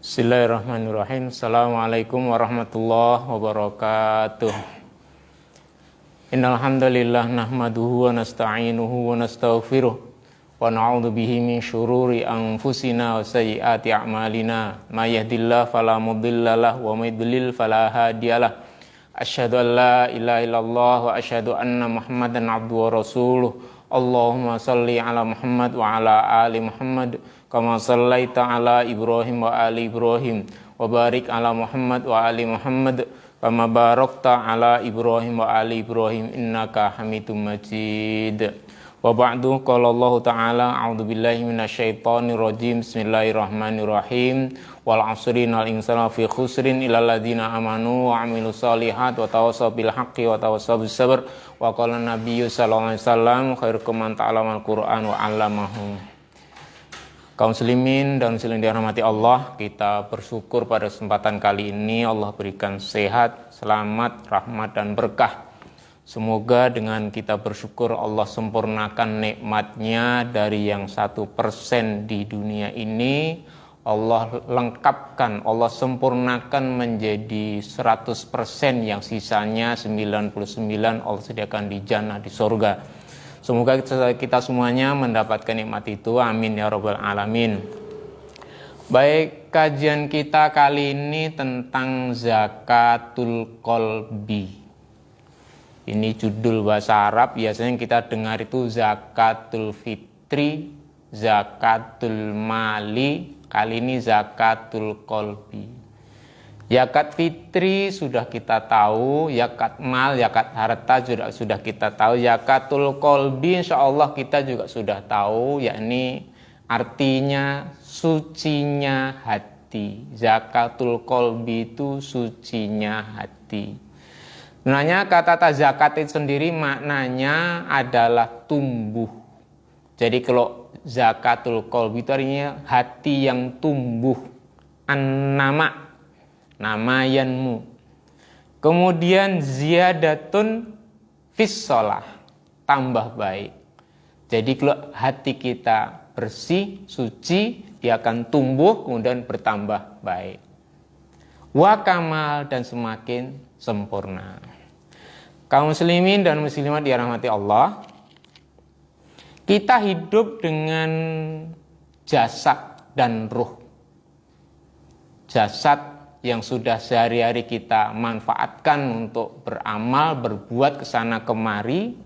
Bismillahirrahmanirrahim. Assalamualaikum warahmatullahi wabarakatuh. Innal hamdalillah nahmaduhu wa nasta'inuhu wa nastaghfiruh wa na'udzu bihi min syururi anfusina wa sayyiati a'malina. May yahdihillahu fala mudhillalah wa may yudlil fala hadiyalah. Asyhadu an la ilaha illallah wa asyhadu anna Muhammadan abduhu wa rasuluh. Allahumma shalli ala Muhammad wa ala ali Muhammad kama shallaita ala Ibrahim wa ali Ibrahim wa barik ala Muhammad wa ali Muhammad kama barakta ala Ibrahim wa ali Ibrahim innaka Hamidum Majid. Wa ba'du, qala Allah ta'ala a'udzu billahi minasyaitonir rajim. Bismillahirrahmanirrahim. Wal 'asri innal insana fi khusrin illal ladzina amanu wa 'amilus shalihat wa tawassaw bil haqqi wa tawassaw bis sabr. Wa qala nabiyyu sallallahu alaihi wasallam khairukum man ta'allamal Qur'an wa 'allamahu. Kaum muslimin dan muslimin dirahmati Allah, kita bersyukur pada kesempatan kali ini Allah berikan sehat, selamat, rahmat dan berkah. Semoga dengan kita bersyukur Allah sempurnakan nikmatnya dari yang 1% di dunia ini, Allah lengkapkan, Allah sempurnakan menjadi 100%, yang sisanya 99 Allah sediakan di jannah, di surga. Semoga kita semuanya mendapatkan nikmat itu, amin ya rabbal alamin. Baik, kajian kita kali ini tentang zakatul qalbi. Ini judul bahasa Arab, biasanya kita dengar itu zakatul fitri, zakatul mali, kali ini zakatul qalbi. Zakat fitri sudah kita tahu, zakat mal, zakat harta juga sudah kita tahu, zakatul qalbi insyaallah kita juga sudah tahu, yakni artinya sucinya hati. Zakatul qalbi itu sucinya hati. Sebenarnya kata zakat itu sendiri maknanya adalah tumbuh. Jadi kalau zakatul qalbi itu artinya hati yang tumbuh. An-nama, namayanmu. Kemudian ziyadatun fis shalah, tambah baik. Jadi kalau hati kita bersih, suci, dia akan tumbuh kemudian bertambah baik. Wa kamal, dan semakin sempurna. Kaum muslimin dan muslimat dirahmati Allah, kita hidup dengan jasad dan ruh. Jasad yang sudah sehari-hari kita manfaatkan untuk beramal, berbuat kesana kemari,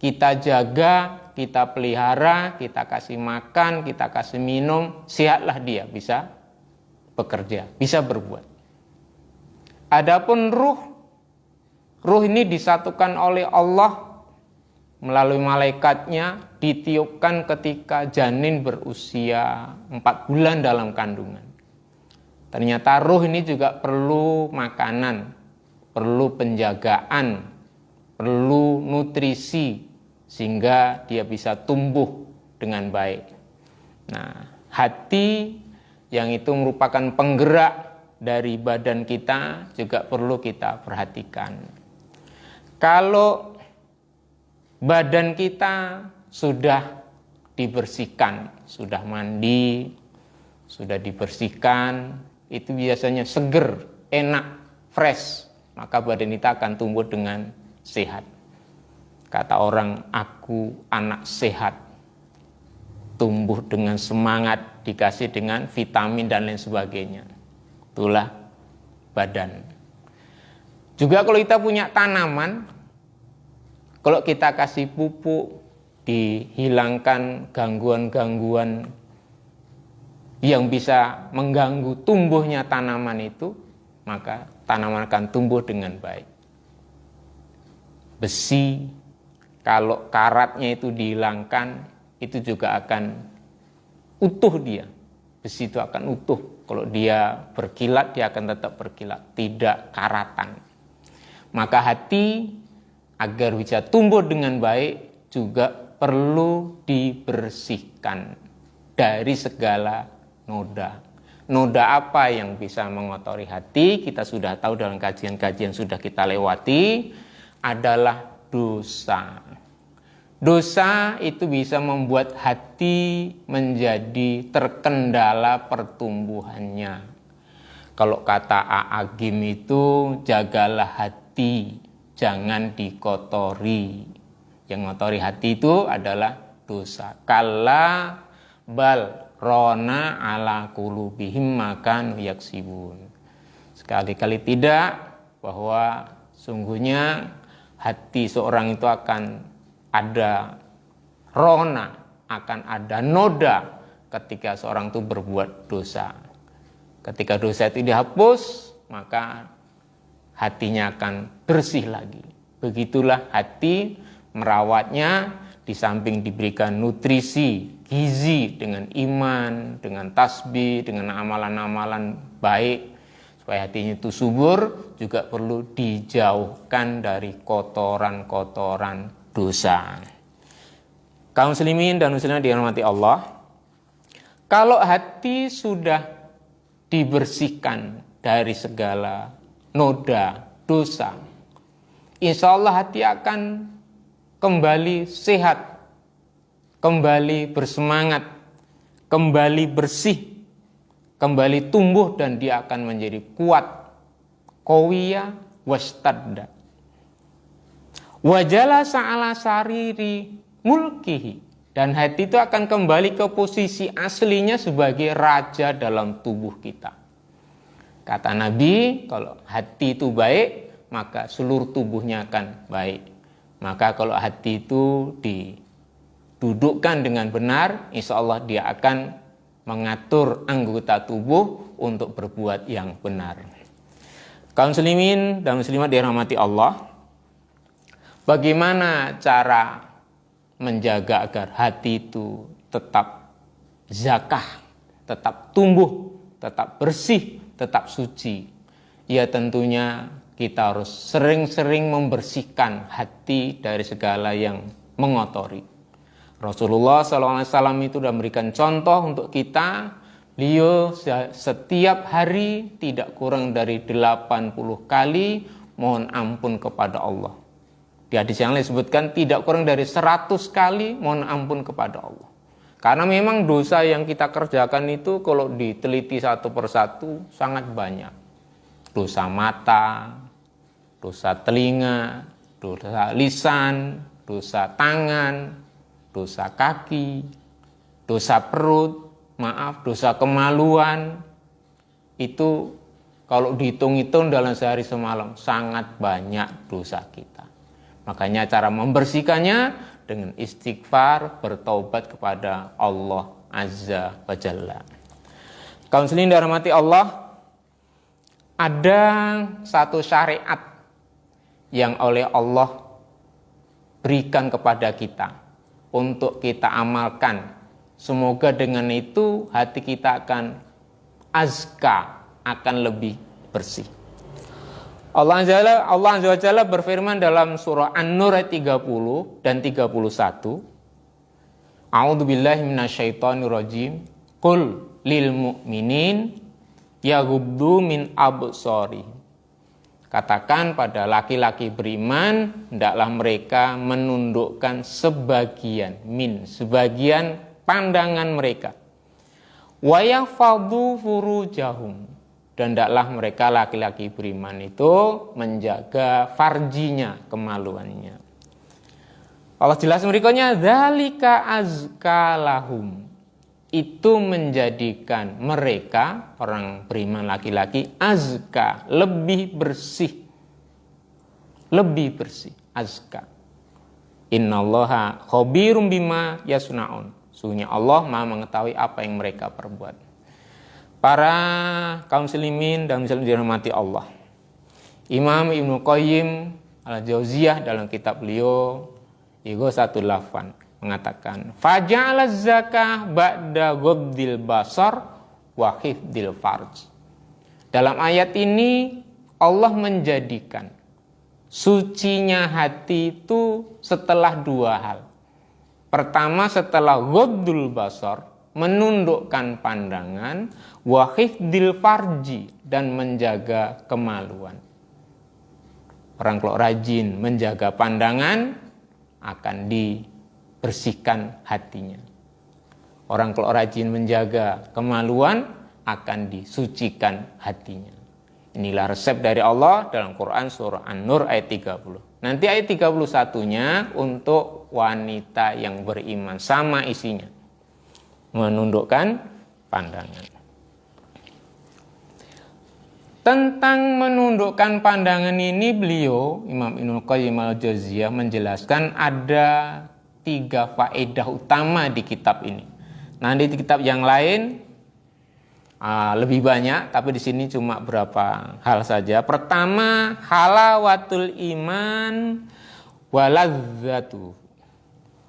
kita jaga, kita pelihara, kita kasih makan, kita kasih minum, sehatlah dia, bisa bekerja, bisa berbuat. Adapun ruh ini disatukan oleh Allah melalui malaikatnya, ditiupkan ketika janin berusia 4 bulan dalam kandungan. Ternyata ruh ini juga perlu makanan, perlu penjagaan, perlu nutrisi sehingga dia bisa tumbuh dengan baik. Nah, hati yang itu merupakan penggerak dari badan kita juga perlu kita perhatikan. Kalau badan kita sudah dibersihkan, sudah mandi, sudah dibersihkan, itu biasanya seger, enak, fresh, maka badan kita akan tumbuh dengan sehat. Kata orang, aku anak sehat, tumbuh dengan semangat, dikasih dengan vitamin dan lain sebagainya. Itulah badan. Juga kalau kita punya tanaman, kalau kita kasih pupuk, dihilangkan gangguan-gangguan yang bisa mengganggu tumbuhnya tanaman itu, maka tanaman akan tumbuh dengan baik. Besi, kalau karatnya itu dihilangkan, itu juga akan utuh dia. Besi itu akan utuh. Kalau dia berkilat, dia akan tetap berkilat, tidak karatan. Maka hati agar bisa tumbuh dengan baik juga perlu dibersihkan dari segala noda. Noda apa yang bisa mengotori hati? Kita sudah tahu dalam kajian-kajian sudah kita lewati, adalah dosa. Dosa itu bisa membuat hati menjadi terkendala pertumbuhannya. Kalau kata A'agim itu jagalah hati, jangan dikotori. Yang ngotori hati itu adalah dosa. Kalla bal rona ala qulubihim makan yaksibun. Sekali-kali tidak, bahwa sungguhnya hati seorang itu akan ada rona, akan ada noda ketika seorang itu berbuat dosa. Ketika dosa itu dihapus, maka hatinya akan bersih lagi. Begitulah hati, merawatnya, di samping diberikan nutrisi, gizi dengan iman, dengan tasbih, dengan amalan-amalan baik, supaya hatinya itu subur, juga perlu dijauhkan dari kotoran-kotoran dosa. Kaum muslimin dan muslimat dirahmati Allah, kalau hati sudah dibersihkan dari segala noda dosa, insya Allah hati akan kembali sehat, kembali bersemangat, kembali bersih, kembali tumbuh, dan dia akan menjadi kuat, qawiyya wastadda. Wajala sa'ala sariri mulkihi, dan hati itu akan kembali ke posisi aslinya sebagai raja dalam tubuh kita. Kata Nabi, kalau hati itu baik, maka seluruh tubuhnya akan baik. Maka kalau hati itu didudukkan dengan benar, insya Allah dia akan mengatur anggota tubuh untuk berbuat yang benar. Kaum muslimin dan muslimat dirahmati Allah, bagaimana cara menjaga agar hati itu tetap zakah, tetap tumbuh, tetap bersih, tetap suci? Ya tentunya kita harus sering-sering membersihkan hati dari segala yang mengotori. Rasulullah SAW itu sudah memberikan contoh untuk kita. Beliau setiap hari tidak kurang dari 80 kali mohon ampun kepada Allah. Di hadis yang lain disebutkan tidak kurang dari 100 kali mohon ampun kepada Allah. Karena memang dosa yang kita kerjakan itu kalau diteliti satu persatu sangat banyak. Dosa mata, dosa telinga, dosa lisan, dosa tangan, dosa kaki, dosa perut, dosa kemaluan. Itu kalau dihitung-hitung dalam sehari semalam sangat banyak dosa kita. Makanya cara membersihkannya dengan istighfar, bertaubat kepada Allah Azza wa Jalla. Kaum muslimin dirahmati Allah, ada satu syariat yang oleh Allah berikan kepada kita untuk kita amalkan. Semoga dengan itu hati kita akan azka, akan lebih bersih. Allah Azza wa Jalla berfirman dalam surah An-Nur ayat 30 dan 31. A'udzubillahi minasyaitonirrajim. Qul lil mu'minin yaghuddu min absarihim. Katakan pada laki-laki beriman, hendaklah mereka menundukkan sebagian pandangan mereka. Wa yahfadzu furujahum, dan hendaklah mereka laki-laki beriman itu menjaga farjinya, kemaluannya. Allah jelas berikutnya, dzalika azka lahum, itu menjadikan mereka, orang beriman laki-laki, azka, lebih bersih, azka. Innallaha khabirum bima yasnaun, sungguhnya Allah Maha mengetahui apa yang mereka perbuat. Para kaum muslimin dan muslimat dirahmati Allah, Imam Ibnu Qayyim al-Jauziyah dalam kitab beliau Ighatsatul Lahfan mengatakan, faja'ala zakah ba'da ghabdil basar wa hifdil farj. Dalam ayat ini Allah menjadikan sucinya hati itu setelah dua hal. Pertama, setelah ghabdul basar, menundukkan pandangan, wa hifdil farji, dan menjaga kemaluan. Orang kalau rajin menjaga pandangan akan dibersihkan hatinya. Orang kalau rajin menjaga kemaluan akan disucikan hatinya. Inilah resep dari Allah dalam Quran surah An-Nur ayat 30. Nanti ayat 31-nya untuk wanita yang beriman, sama isinya. Menundukkan pandangan. Tentang menundukkan pandangan ini beliau, Imam Ibnul Qayyim al-Jauziyah menjelaskan ada 3 faedah utama di kitab ini. Nah, di kitab yang lain lebih banyak, tapi di sini cuma berapa hal saja. Pertama, halawatul iman waladzatu.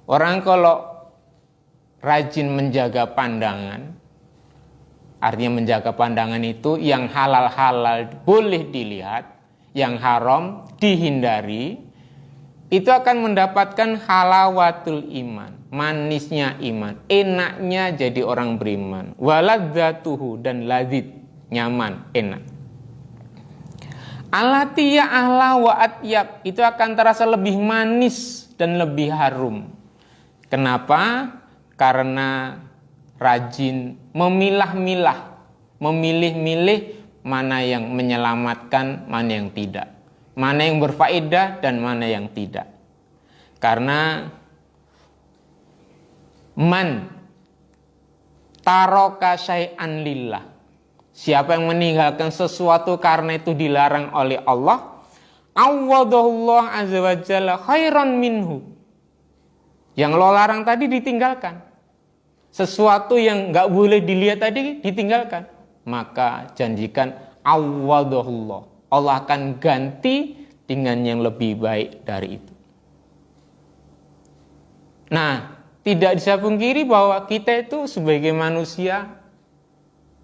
Orang kalau rajin menjaga pandangan, artinya menjaga pandangan itu yang halal-halal boleh dilihat, yang haram dihindari, itu akan mendapatkan halawatul iman, manisnya iman, enaknya jadi orang beriman. Waladzatuhu, dan lazid, nyaman, enak. Alatiya ahla wa atyab, itu akan terasa lebih manis dan lebih harum. Kenapa? Karena rajin memilah-milah, memilih-milih mana yang menyelamatkan, mana yang tidak. Mana yang berfaedah dan mana yang tidak. Karena man taroka syai'an lillah, siapa yang meninggalkan sesuatu karena itu dilarang oleh Allah, awwadahullah azza wa jalla khairan minhu. Yang lo larang tadi ditinggalkan. Sesuatu yang gak boleh dilihat tadi ditinggalkan. Maka janjikan awwadahullah, Allah akan ganti dengan yang lebih baik dari itu. Nah, tidak bisa pungkiri bahwa kita itu sebagai manusia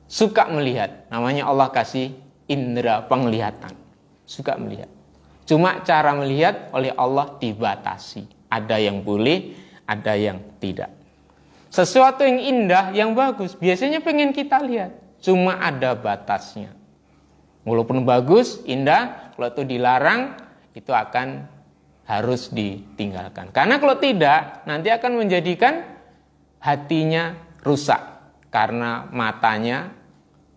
suka melihat. Namanya Allah kasih indera penglihatan. Suka melihat. Cuma cara melihat oleh Allah dibatasi. Ada yang boleh, ada yang tidak. Sesuatu yang indah, yang bagus, biasanya pengen kita lihat. Cuma ada batasnya. Walaupun bagus, indah, kalau itu dilarang, itu akan harus ditinggalkan. Karena kalau tidak, nanti akan menjadikan hatinya rusak. Karena matanya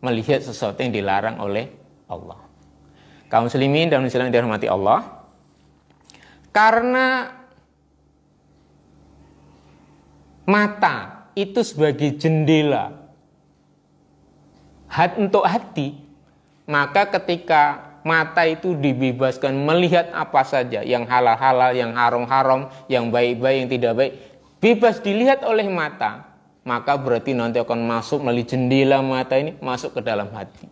melihat sesuatu yang dilarang oleh Allah. Kaum muslimin dan muslimat yang dirahmati Allah, karena mata itu sebagai jendela untuk hati, maka ketika mata itu dibebaskan melihat apa saja, yang halal-halal, yang haram-haram, yang baik-baik, yang tidak baik, bebas dilihat oleh mata, maka berarti nanti akan masuk melalui jendela mata ini, masuk ke dalam hati.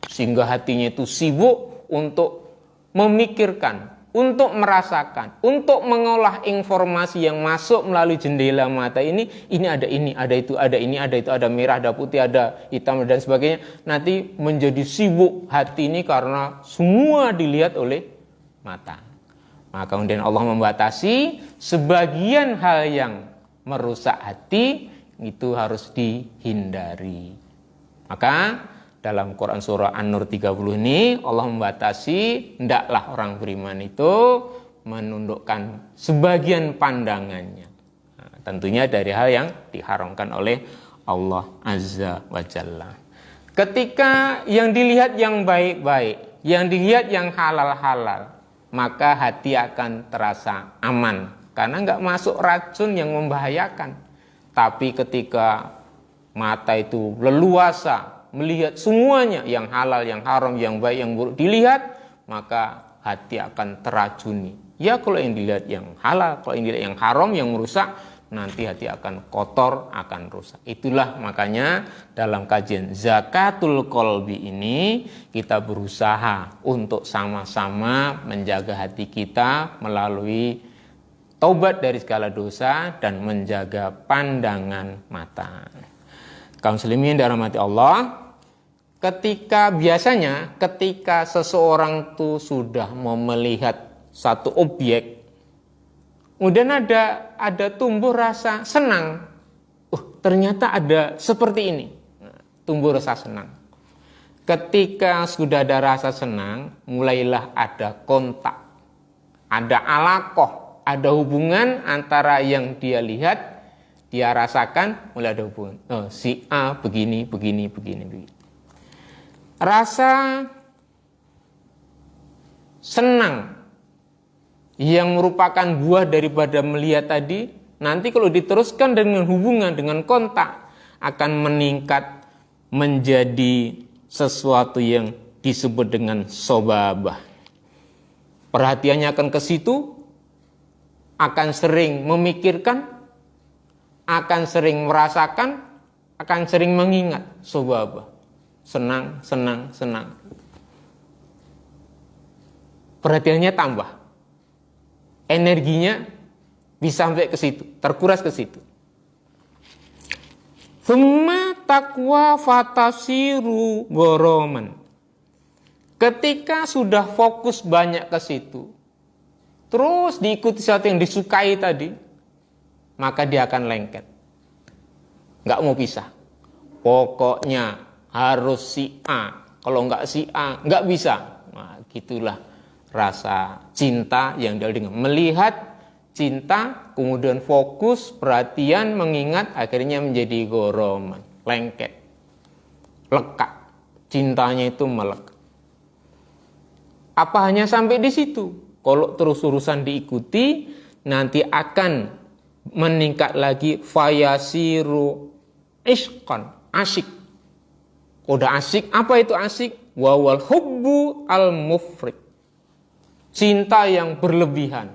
Sehingga hatinya itu sibuk untuk memikirkan, untuk merasakan, untuk mengolah informasi yang masuk melalui jendela mata ini ada ini, ada itu, ada ini, ada itu, ada merah, ada putih, ada hitam, dan sebagainya. Nanti menjadi sibuk hati ini karena semua dilihat oleh mata. Maka kemudian Allah membatasi sebagian hal yang merusak hati itu harus dihindari. Maka dalam Quran surah An-Nur 30 ini Allah membatasi hendaklah orang beriman itu menundukkan sebagian pandangannya. Nah, tentunya dari hal yang diharamkan oleh Allah Azza wa Jalla. Ketika yang dilihat yang baik-baik, yang dilihat yang halal-halal, maka hati akan terasa aman karena enggak masuk racun yang membahayakan. Tapi ketika mata itu leluasa melihat semuanya, yang halal, yang haram, yang baik, yang buruk dilihat, maka hati akan teracuni. Ya kalau yang dilihat yang halal, kalau yang dilihat yang haram, yang merusak, nanti hati akan kotor, akan rusak. Itulah makanya dalam kajian Zakatul Qalbi ini kita berusaha untuk sama-sama menjaga hati kita melalui taubat dari segala dosa dan menjaga pandangan mata. Kaum muslimin dirahmati Allah, ketika seseorang itu sudah mau melihat satu objek, kemudian ada tumbuh rasa senang. Ternyata ada seperti ini. Tumbuh rasa senang. Ketika sudah ada rasa senang, mulailah ada kontak. Ada alaqah, ada hubungan antara yang dia lihat, dia rasakan, mulai ada hubungan. Si A begini. Rasa senang yang merupakan buah daripada melihat tadi, nanti kalau diteruskan dengan hubungan, dengan kontak, akan meningkat menjadi sesuatu yang disebut dengan sobabah. Perhatiannya akan ke situ, akan sering memikirkan, akan sering merasakan, akan sering mengingat. Sobabah. Senang, senang, senang. Perhatiannya tambah. Energinya bisa sampai ke situ, terkuras ke situ. Thumma taqwa fatasiru goroman. Ketika sudah fokus banyak ke situ, terus diikuti sesuatu yang disukai tadi, maka dia akan lengket. Nggak mau pisah. Pokoknya harus si A. Kalau nggak si A, nggak bisa. Nah, gitulah rasa cinta yang dia dengan melihat cinta, kemudian fokus, perhatian, mengingat, akhirnya menjadi goroman, lengket, lekat. Cintanya itu melekat. Apa hanya sampai di situ? Kalau terus urusan diikuti, nanti akan meningkat lagi fayasiru ishqan, asyik. Udah asyik, apa itu asyik? Wawal hubbu al-mufrid. Cinta yang berlebihan.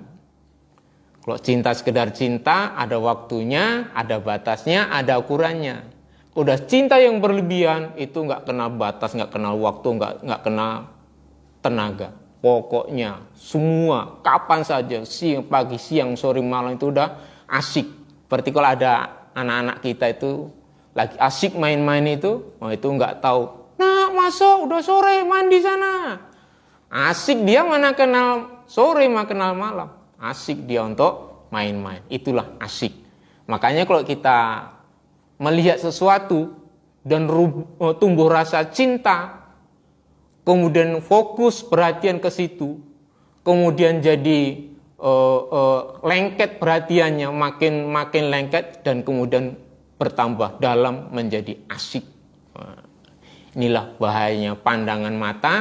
Kalau cinta sekedar cinta, ada waktunya, ada batasnya, ada ukurannya. Udah cinta yang berlebihan, itu nggak kenal batas, nggak kenal waktu, nggak kenal tenaga. Pokoknya semua, kapan saja, siang, pagi, siang, sore, malam itu udah asyik. Berarti kalau ada anak-anak kita itu lagi asyik main-main itu, oh itu nggak tahu. Nah, masuk udah sore main di sana. Asyik dia mana kenal sore, mana kenal malam. Asyik dia untuk main-main. Itulah asyik. Makanya kalau kita melihat sesuatu dan tumbuh rasa cinta, kemudian fokus perhatian ke situ, kemudian jadi lengket perhatiannya, makin lengket dan kemudian bertambah dalam menjadi asyik. Inilah bahayanya pandangan mata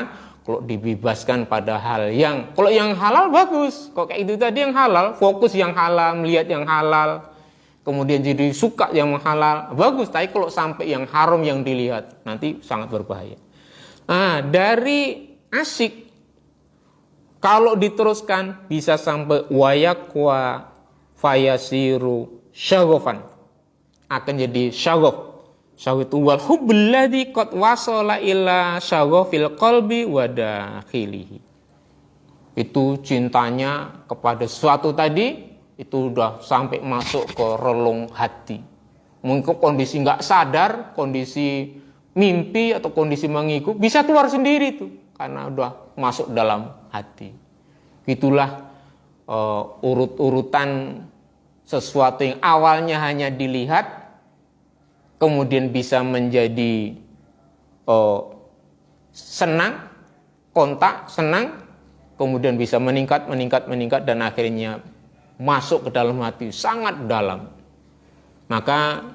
kalau dibebaskan pada hal yang, kalau yang halal bagus, kok kayak itu tadi yang halal, fokus yang halal, melihat yang halal, kemudian jadi suka yang halal, bagus. Tapi kalau sampai yang haram yang dilihat, nanti sangat berbahaya. Nah, dari asyik, kalau diteruskan bisa sampai wayakwa fayasiru syagofan, akan jadi syagof. Syagof itu wal hubbul ladzi qad wasala ila syagofil qalbi wa dakhilihi. Itu cintanya kepada sesuatu tadi, itu udah sampai masuk ke relung hati. Mungkin kondisi nggak sadar, kondisi mimpi atau kondisi mengikut, bisa keluar sendiri tuh, karena udah masuk dalam hati. Itulah urut-urutan sesuatu yang awalnya hanya dilihat, kemudian bisa menjadi senang, kontak, senang, kemudian bisa meningkat, dan akhirnya masuk ke dalam hati, sangat dalam. Maka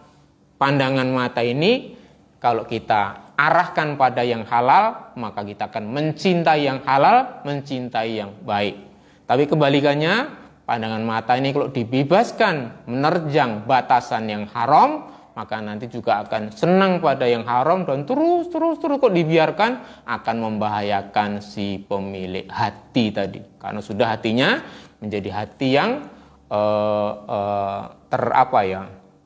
pandangan mata ini, kalau kita arahkan pada yang halal, maka kita akan mencintai yang halal, mencintai yang baik. Tapi kebalikannya, pandangan mata ini kalau dibebaskan, menerjang batasan yang haram, maka nanti juga akan senang pada yang haram, dan terus kok dibiarkan akan membahayakan si pemilik hati tadi. Karena sudah hatinya menjadi hati yang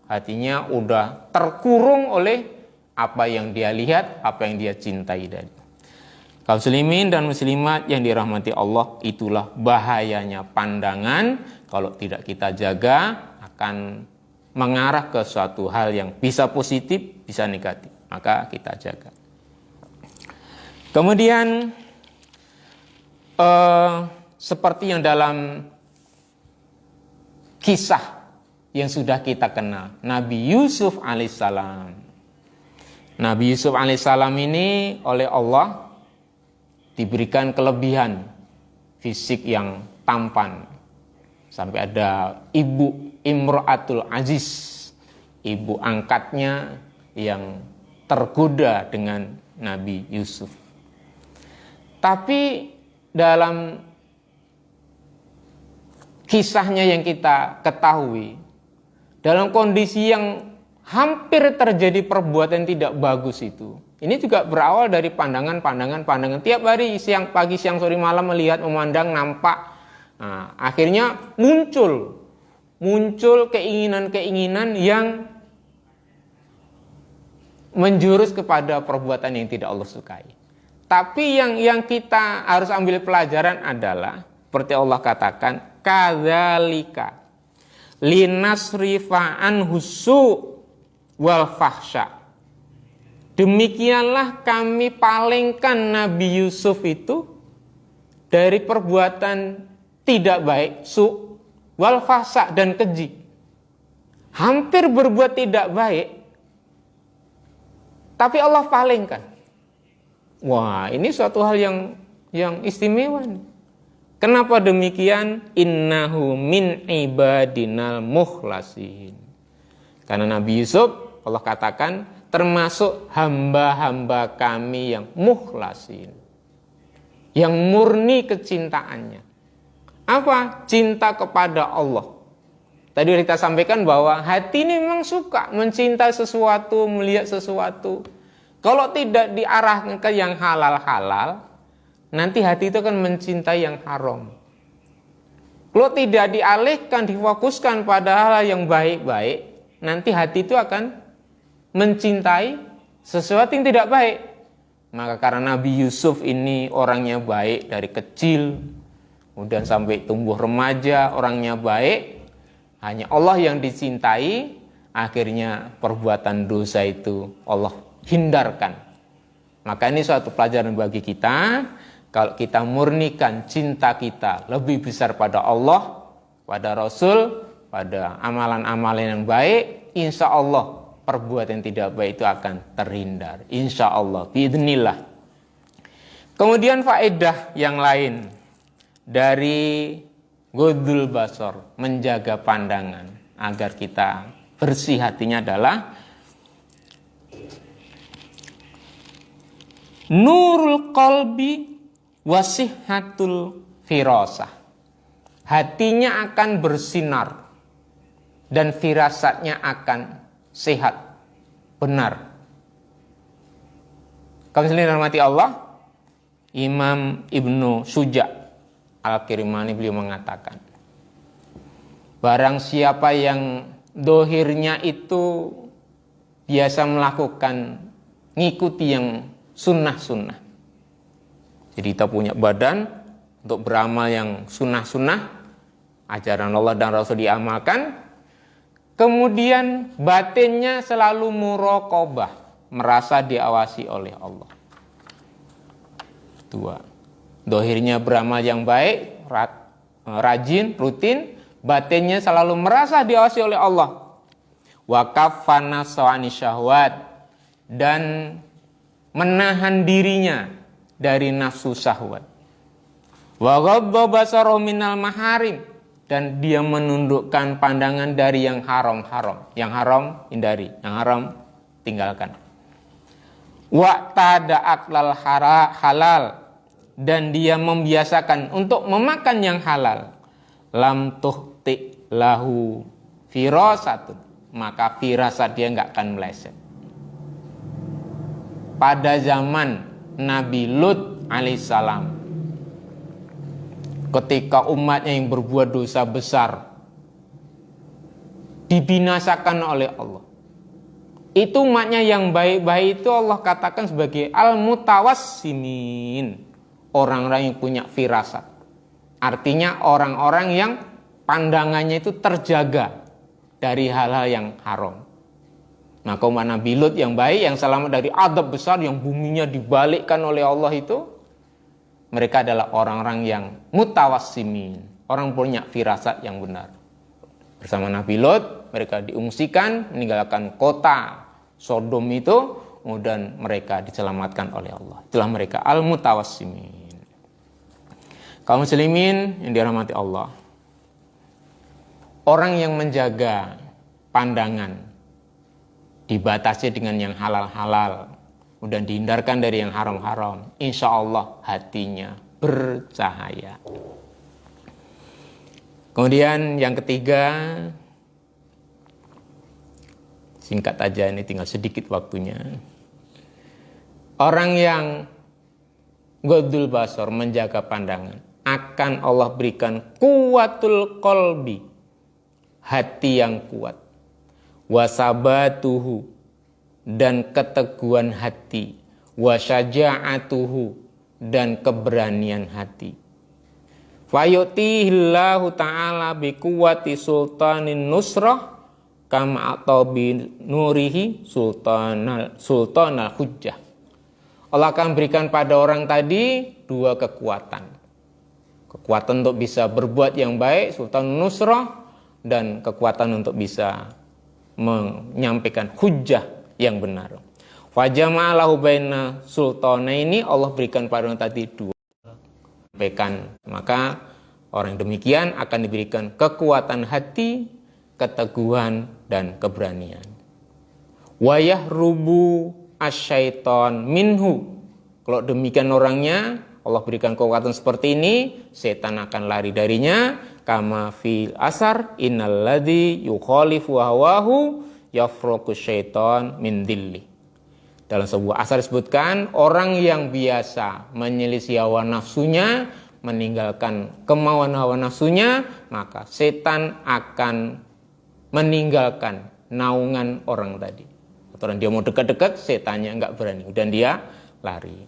hatinya udah terkurung oleh apa yang dia lihat, apa yang dia cintai tadi. Kaum muslimin dan muslimat yang dirahmati Allah, itulah bahayanya pandangan. Kalau tidak kita jaga, akan mengarah ke suatu hal yang bisa positif, bisa negatif. Maka kita jaga. Kemudian seperti yang dalam kisah yang sudah kita kenal, Nabi Yusuf alaihissalam. Nabi Yusuf alaihissalam ini oleh Allah diberikan kelebihan fisik yang tampan. Sampai ada ibu Imra'atul Aziz, ibu angkatnya yang tergoda dengan Nabi Yusuf. Tapi dalam kisahnya yang kita ketahui, dalam kondisi yang hampir terjadi perbuatan tidak bagus itu, ini juga berawal dari pandangan. Tiap hari siang, pagi, siang, sore, malam melihat, memandang, nampak. Nah, akhirnya muncul keinginan-keinginan yang menjurus kepada perbuatan yang tidak Allah sukai. Tapi yang kita harus ambil pelajaran adalah seperti Allah katakan, kadzalika linasrifa anhu su' wal fahsya. Demikianlah kami palingkan Nabi Yusuf itu dari perbuatan tidak baik, su' wal fahsya, dan keji. Hampir berbuat tidak baik, tapi Allah palingkan. Wah, ini suatu hal yang istimewa. Kenapa demikian? Innahu min ibadinal mukhlasin. Karena Nabi Yusuf, Allah katakan, termasuk hamba-hamba kami yang mukhlasin, yang murni kecintaannya. Apa? Cinta kepada Allah. Tadi kita sampaikan bahwa hati ini memang suka mencintai sesuatu, melihat sesuatu. Kalau tidak diarahkan ke yang halal-halal, nanti hati itu akan mencintai yang haram. Kalau tidak dialihkan, difokuskan pada hal yang baik-baik, nanti hati itu akan mencintai sesuatu yang tidak baik. Maka karena Nabi Yusuf ini orangnya baik dari kecil, kemudian sampai tumbuh remaja, orangnya baik, hanya Allah yang dicintai, akhirnya perbuatan dosa itu Allah hindarkan. Maka ini suatu pelajaran bagi kita, kalau kita murnikan cinta kita lebih besar pada Allah, pada Rasul, pada amalan-amalan yang baik, insya Allah perbuatan yang tidak baik itu akan terhindar. Insya Allah, biidznillah. Kemudian faedah yang lain dari Ghuddul Basar, menjaga pandangan agar kita bersih hatinya adalah nurul qalbi wasihhatul firasah. Hatinya akan bersinar dan firasatnya akan sehat, benar. Kaum muslimin rahmati Allah, Imam Ibnu Suja' Al-Kirmani beliau mengatakan, barang siapa yang dohirnya itu biasa melakukan, ngikuti yang sunnah-sunnah. Jadi kita punya badan untuk beramal yang sunnah-sunnah, ajaran Allah dan Rasul diamalkan, kemudian batinnya selalu muraqabah, merasa diawasi oleh Allah. Dua, dohirnya beramal yang baik, rajin, rutin, batinnya selalu merasa diawasi oleh Allah. Wa kaffana sawani syahwat, dan menahan dirinya dari nafsu syahwat. Wa ghadda basara minal maharim, dan dia menundukkan pandangan dari yang haram-haram. Yang haram hindari, yang haram tinggalkan. Wa tada aklal halal, dan dia membiasakan untuk memakan yang halal. Lam tuhti lahu firasatun, maka firasat dia enggak akan meleset. Pada zaman Nabi Lut alaihissalam, ketika umatnya yang berbuat dosa besar dibinasakan oleh Allah, itu umatnya yang baik-baik itu Allah katakan sebagai al-mutawassimin, orang-orang yang punya firasat. Artinya orang-orang yang pandangannya itu terjaga dari hal-hal yang haram. Maka umat Nabi Lut yang baik, yang selamat dari azab besar yang buminya dibalikkan oleh Allah itu, mereka adalah orang-orang yang mutawassimin, orang punya firasat yang benar. Bersama Nabi Lut, mereka diungsikan, meninggalkan kota Sodom itu, kemudian mereka diselamatkan oleh Allah. Itulah mereka al-mutawassimin. Kaum muslimin yang dirahmati Allah, orang yang menjaga pandangan, dibatasi dengan yang halal-halal, dan dihindarkan dari yang haram-haram, insya Allah hatinya bercahaya. Kemudian yang ketiga, singkat aja ini tinggal sedikit waktunya. Orang yang ghaddul basar, menjaga pandangan, akan Allah berikan kuwatul qalbi, hati yang kuat, wasabatuhu, dan keteguhan hati, wasyaja'atuhu, dan keberanian hati. Fayutihillahu ta'ala biquwati sultanin nusrah kama atau binurihi sultanal hujjah. Allah akan berikan pada orang tadi dua kekuatan. Kekuatan untuk bisa berbuat yang baik, sultan nusrah, dan kekuatan untuk bisa menyampaikan hujjah yang benar. Fajama'alahu baina sultanaini, Allah berikan pada orang tadi dua. Maka orang demikian akan diberikan kekuatan hati, keteguhan, dan keberanian. Wayahrubu asyaiton minhu. Kalau demikian orangnya, Allah berikan kekuatan seperti ini, setan akan lari darinya. Kama fil asar innalladzi yukhalifu hawahu yafruqu syaiton min dilli. Dalam sebuah asar disebutkan, orang yang biasa menyelisih hawa nafsunya, meninggalkan kemauan hawa nafsunya, maka setan akan meninggalkan naungan orang tadi. Orang dia mau dekat-dekat, setannya enggak berani, dan dia lari.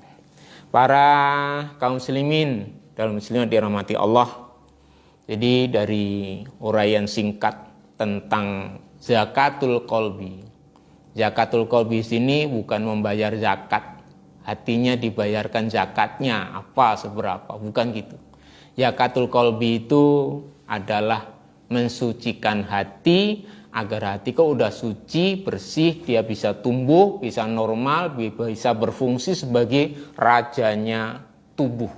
Para kaum muslimin, dalam muslimat dirahmati Allah. Jadi dari uraian singkat tentang zakatul qalbi. Zakatul qalbi sini bukan membayar zakat, hatinya dibayarkan zakatnya apa seberapa, bukan gitu. Zakatul qalbi itu adalah mensucikan hati agar hati kau udah suci, bersih, dia bisa tumbuh, bisa normal, bisa berfungsi sebagai rajanya tubuh.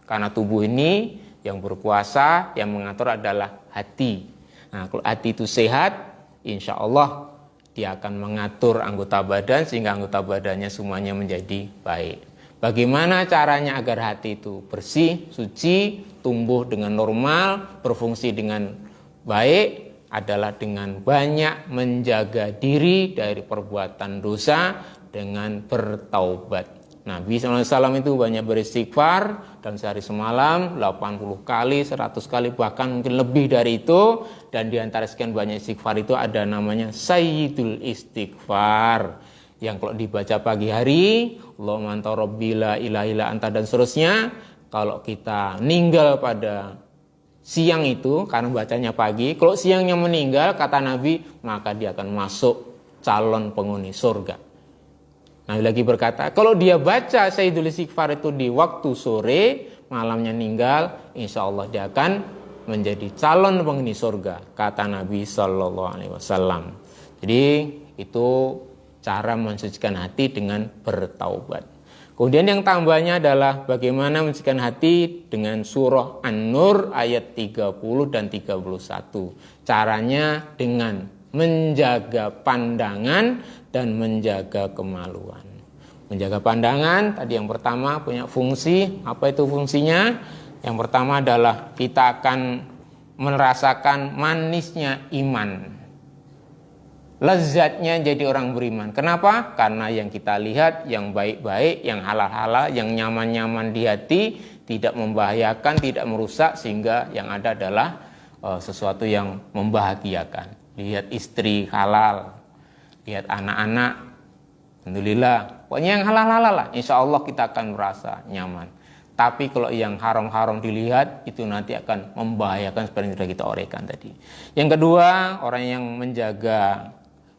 Karena tubuh ini yang berkuasa, yang mengatur adalah hati. Nah, kalau hati itu sehat, insya Allah dia akan mengatur anggota badan sehingga anggota badannya semuanya menjadi baik. Bagaimana caranya agar hati itu bersih, suci, tumbuh dengan normal, berfungsi dengan baik adalah dengan banyak menjaga diri dari perbuatan dosa dengan bertaubat. Nabi SAW itu banyak beristighfar dalam sehari semalam 80 kali, 100 kali, bahkan mungkin lebih dari itu. Dan di antara sekian banyak istighfar itu ada namanya Sayyidul Istighfar, yang kalau dibaca pagi hari, Allahumma anta rabbi la ilaha illa anta, dan seterusnya. Kalau kita meninggal pada siang itu, karena bacanya pagi, kalau siangnya meninggal, kata Nabi, maka dia akan masuk calon penghuni surga. Nabi lagi berkata, kalau dia baca Sayyidul Istighfar itu di waktu sore, malamnya meninggal, insya Allah dia akan menjadi calon penghuni surga, kata Nabi SAW. Jadi itu cara mensucikan hati dengan bertaubat. Kemudian yang tambahnya adalah bagaimana mensucikan hati dengan surah An-Nur ayat 30 dan 31. Caranya dengan menjaga pandangan dan menjaga kemaluan. Menjaga pandangan, tadi yang pertama punya fungsi. Apa itu fungsinya? Yang pertama adalah kita akan merasakan manisnya iman. Lezatnya jadi orang beriman. Kenapa? Karena yang kita lihat, yang baik-baik, yang halal-halal, yang nyaman-nyaman di hati, tidak membahayakan, tidak merusak, sehingga yang ada adalah sesuatu yang membahagiakan. Lihat istri halal, lihat anak-anak, alhamdulillah. Pokoknya yang halal-halal lah, insya Allah kita akan merasa nyaman. Tapi kalau yang haram-haram dilihat, itu nanti akan membahayakan seperti yang sudah kita uraikan tadi. Yang kedua, orang yang menjaga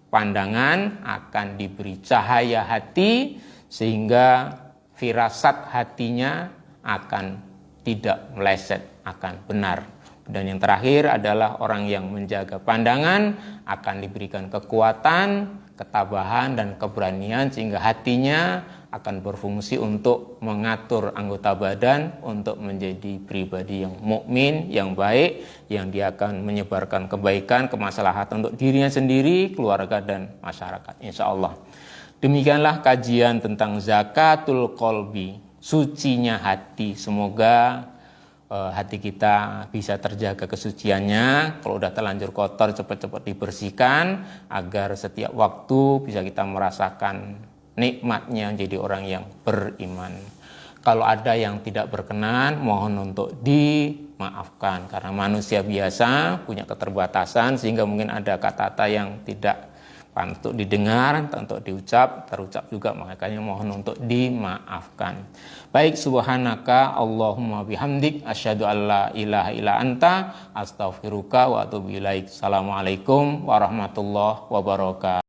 pandangan akan diberi cahaya hati, sehingga firasat hatinya akan tidak meleset, akan benar. Dan yang terakhir adalah orang yang menjaga pandangan akan diberikan kekuatan, ketabahan, dan keberanian, sehingga hatinya akan berfungsi untuk mengatur anggota badan untuk menjadi pribadi yang mukmin, yang baik, yang dia akan menyebarkan kebaikan, kemaslahatan untuk dirinya sendiri, keluarga, dan masyarakat, insya Allah. Demikianlah kajian tentang zakatul qalbi, sucinya hati. Semoga hati kita bisa terjaga kesuciannya. Kalau udah terlanjur kotor, cepat-cepat dibersihkan agar setiap waktu bisa kita merasakan nikmatnya jadi orang yang beriman. Kalau ada yang tidak berkenan, mohon untuk dimaafkan karena manusia biasa punya keterbatasan sehingga mungkin ada kata-kata yang tidak untuk didengar, untuk terucap juga, makanya mohon untuk dimaafkan. Baik, subhanaka Allahumma bihamdik asyhadu alla ilaha illa anta astaghfiruka wa atubu ilaik. Assalamualaikum warahmatullahi wabarakatuh.